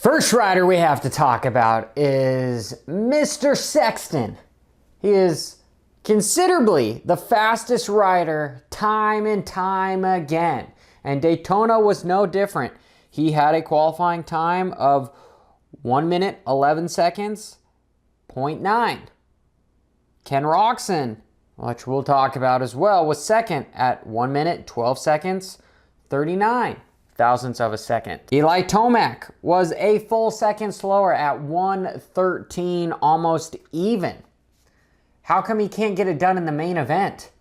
First rider we have to talk about is Mr. Sexton. He is considerably the fastest rider time and time again. And Daytona was no different. He had a qualifying time of 1 minute, 11 seconds, 0.9. Ken Roczen, which we'll talk about as well, was second at 1 minute, 12 seconds, 39 thousandths of a second. Eli Tomac was a full second slower at 1:13, almost even. How come he can't get it done in the main event?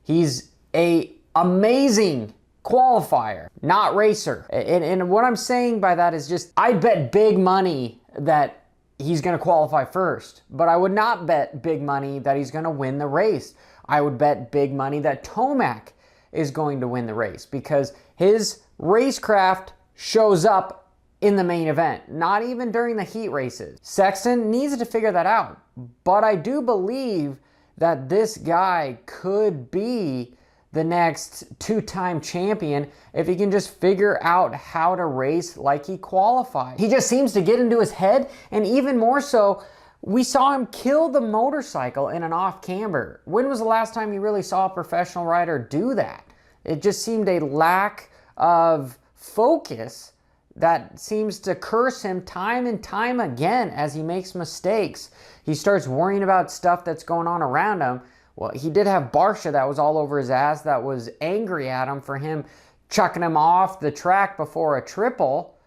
He's a amazing qualifier, not racer. And what I'm saying by that is just, I'd bet big money that he's going to qualify first, but I would not bet big money that he's going to win the race. I would bet big money that Tomac is going to win the race because his racecraft shows up in the main event, not even during the heat races. Sexton needs to figure that out, but I do believe that this guy could be the next two-time champion if he can just figure out how to race like he qualified. He just seems to get into his head, and even more so, we saw him kill the motorcycle in an off camber. When was the last time you really saw a professional rider do that? It just seemed a lack of focus that seems to curse him time and time again as he makes mistakes. He starts worrying about stuff that's going on around him. Well, he did have Barsha that was all over his ass, that was angry at him for him chucking him off the track before a triple.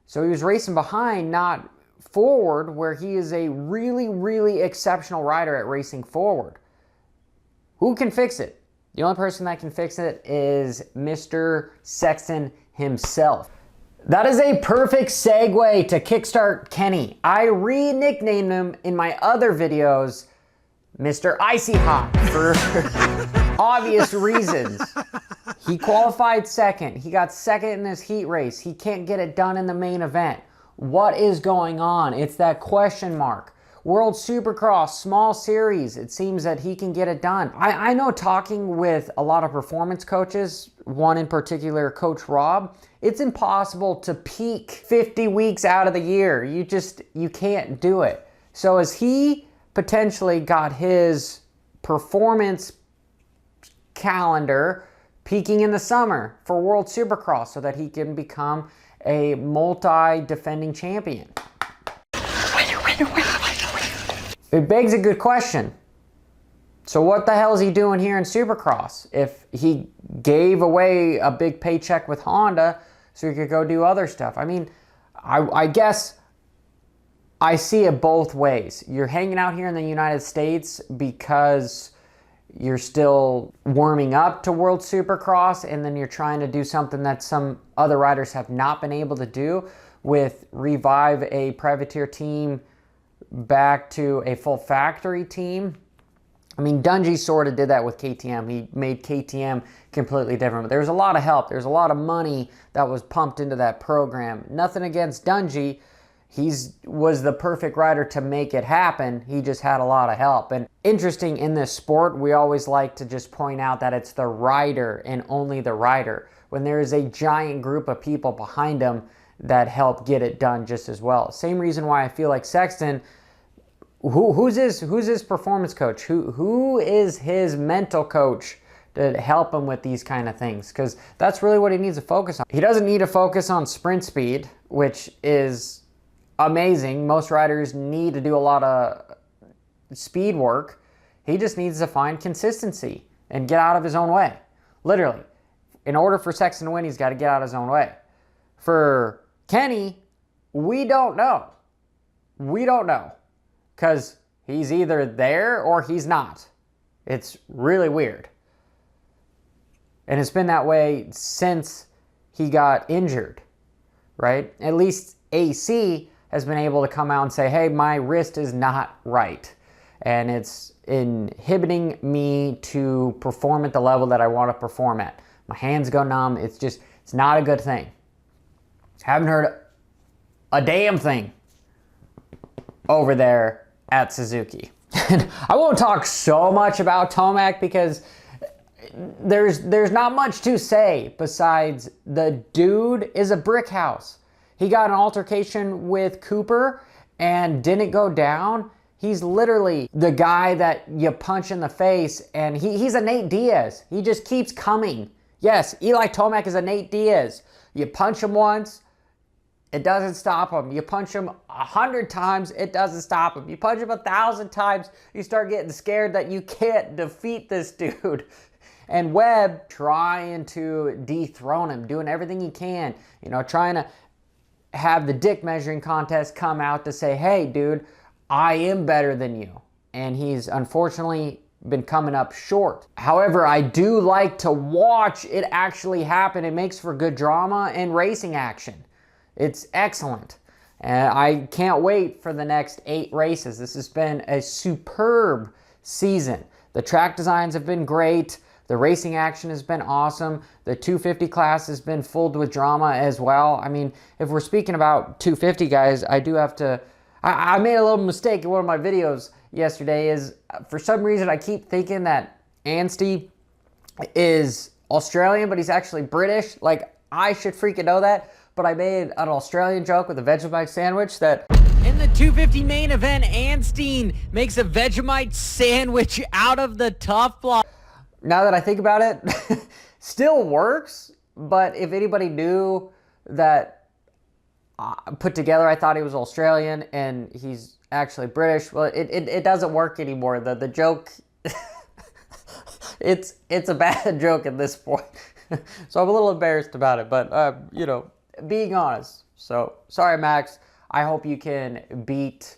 So he was racing behind, not forward, where he is a really, really exceptional rider at racing forward. Who can fix it? The only person that can fix it is Mr. Sexton himself. That is a perfect segue to kickstart Kenny. I re-nicknamed him in my other videos Mr. Icy Hot for obvious reasons. He qualified second. He got second in this heat race. He can't get it done in the main event. What is going on? It's that question mark. World Supercross, small series, it seems that he can get it done. I know, talking with a lot of performance coaches, one in particular, Coach Rob, it's impossible to peak 50 weeks out of the year. You can't do it. So as he potentially got his performance calendar peaking in the summer for World Supercross so that he can become a multi-defending champion. It begs a good question. So what the hell is he doing here in Supercross? If he gave away a big paycheck with Honda so he could go do other stuff. I mean, I guess I see it both ways. You're hanging out here in the United States because you're still warming up to World Supercross, and then you're trying to do something that some other riders have not been able to do with revive a privateer team back to a full factory team. I mean, Dungey sort of did that with KTM. He made KTM completely different. But there was a lot of help. There's a lot of money that was pumped into that program. Nothing against Dungey. He was the perfect rider to make it happen. He just had a lot of help. And interesting, in this sport, we always like to just point out that it's the rider and only the rider, when there is a giant group of people behind him that help get it done just as well. Same reason why I feel like Sexton, who's his performance coach? Who is his mental coach to help him with these kind of things? Because that's really what he needs to focus on. He doesn't need to focus on sprint speed, which is amazing. Most riders need to do a lot of speed work. He just needs to find consistency and get out of his own way. Literally. In order for Sexton to win, he's got to get out of his own way. For Kenny, we don't know. We don't know. Because he's either there or he's not. It's really weird. And it's been that way since he got injured, right? At least AC has been able to come out and say, hey, my wrist is not right. And it's inhibiting me to perform at the level that I want to perform at. My hands go numb. It's not a good thing. Haven't heard a damn thing over there at Suzuki. And I won't talk so much about Tomac because there's not much to say besides the dude is a brick house. He got an altercation with Cooper and didn't go down. He's literally the guy that you punch in the face, and he's a Nate Diaz. He just keeps coming. Yes, Eli Tomac is a Nate Diaz. You punch him once, it doesn't stop him. You punch him 100 times, it doesn't stop him. You punch him 1,000 times, you start getting scared that you can't defeat this dude. And Webb trying to dethrone him, doing everything he can, you know, trying to have the dick measuring contest come out to say, hey, dude, I am better than you. And he's unfortunately been coming up short. However, I do like to watch it actually happen. It makes for good drama and racing action. It's excellent. And I can't wait for the next 8 races. This has been a superb season. The track designs have been great. The racing action has been awesome. The 250 class has been filled with drama as well. I mean, if we're speaking about 250 guys, I do have to... I made a little mistake in one of my videos yesterday. Is for some reason I keep thinking that Anstie is Australian, but he's actually British. Like, I should freaking know that. But I made an Australian joke with a Vegemite sandwich that... In the 250 main event, Anstie makes a Vegemite sandwich out of the tough block. Now that I think about it, still works. But if anybody knew that put together, I thought he was Australian and he's actually British. Well, it doesn't work anymore. The joke, it's a bad joke at this point. So I'm a little embarrassed about it, but you know, being honest. So sorry, Max. I hope you can beat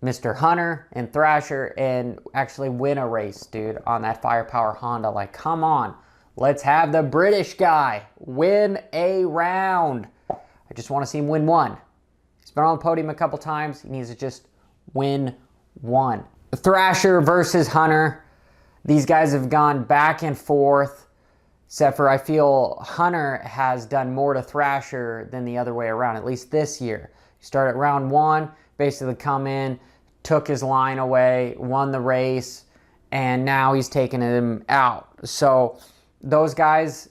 Mr. Hunter and Thrasher and actually win a race, dude, on that Firepower Honda. Like, come on. Let's have the British guy win a round. I just want to see him win one. He's been on the podium a couple times. He needs to just win one. Thrasher versus Hunter. These guys have gone back and forth, except for I feel Hunter has done more to Thrasher than the other way around, at least this year. He started round 1, basically come in, took his line away, won the race, and now he's taking him out. So those guys,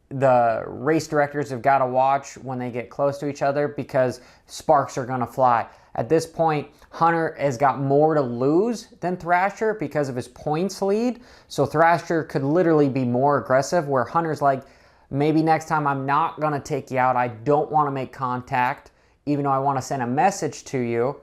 the race directors have got to watch when they get close to each other because sparks are going to fly. At this point, Hunter has got more to lose than Thrasher because of his points lead. So Thrasher could literally be more aggressive, where Hunter's like, maybe next time I'm not going to take you out. I don't want to make contact, even though I want to send a message to you,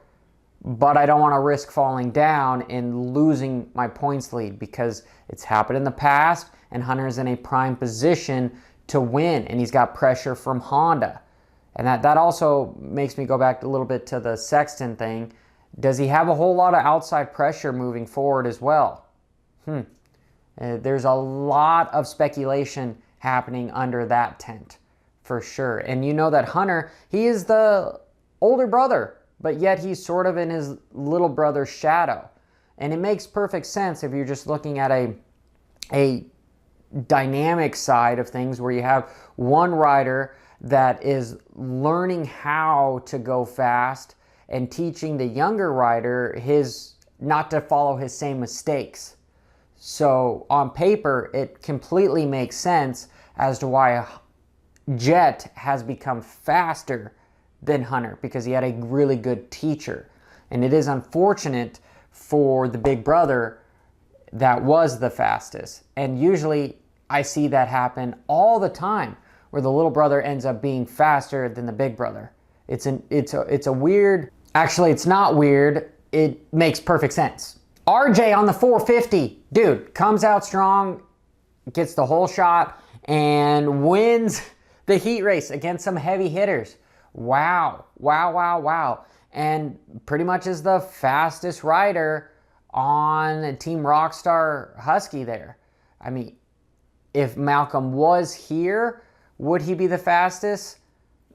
but I don't want to risk falling down and losing my points lead because it's happened in the past and Hunter's in a prime position to win, and he's got pressure from Honda. And that also makes me go back a little bit to the Sexton thing. Does he have a whole lot of outside pressure moving forward as well? There's a lot of speculation happening under that tent, for sure. And you know that Hunter, he is the older brother, but yet he's sort of in his little brother's shadow. And it makes perfect sense if you're just looking at a dynamic side of things where you have one rider that is learning how to go fast and teaching the younger rider not to follow his same mistakes. So on paper, it completely makes sense as to why Jet has become faster than Hunter, because he had a really good teacher. And it is unfortunate for the big brother that was the fastest. And usually I see that happen all the time, where the little brother ends up being faster than the big brother. It's a weird, actually it's not weird, it makes perfect sense. RJ on the 450, dude, comes out strong, gets the whole shot, and wins the heat race against some heavy hitters. Wow. And pretty much is the fastest rider on Team Rockstar Husky there. I mean, if Malcolm was here, would he be the fastest?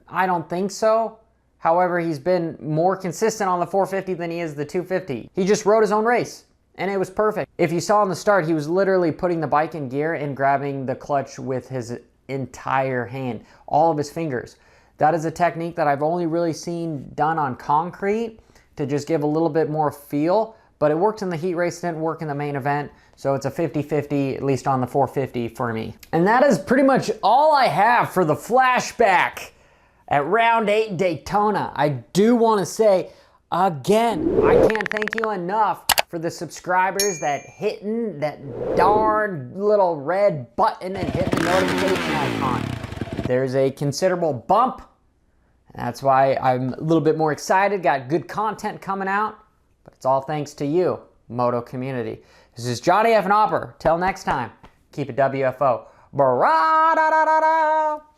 I don't think so. However, he's been more consistent on the 450 than he is the 250. He just rode his own race, and it was perfect. If you saw in the start, he was literally putting the bike in gear and grabbing the clutch with his entire hand, all of his fingers. That is a technique that I've only really seen done on concrete to just give a little bit more feel, but it worked in the heat race, didn't work in the main event, so it's a 50-50, at least on the 450 for me. And that is pretty much all I have for the flashback at round 8 Daytona. I do want to say again, I can't thank you enough for the subscribers that hitting that darn little red button and hitting the notification icon. There's a considerable bump. That's why I'm a little bit more excited. Got good content coming out, but it's all thanks to you, Moto community. This is Johnny F. Hopper. Till next time, keep it WFO. Bra-da-da-da-da.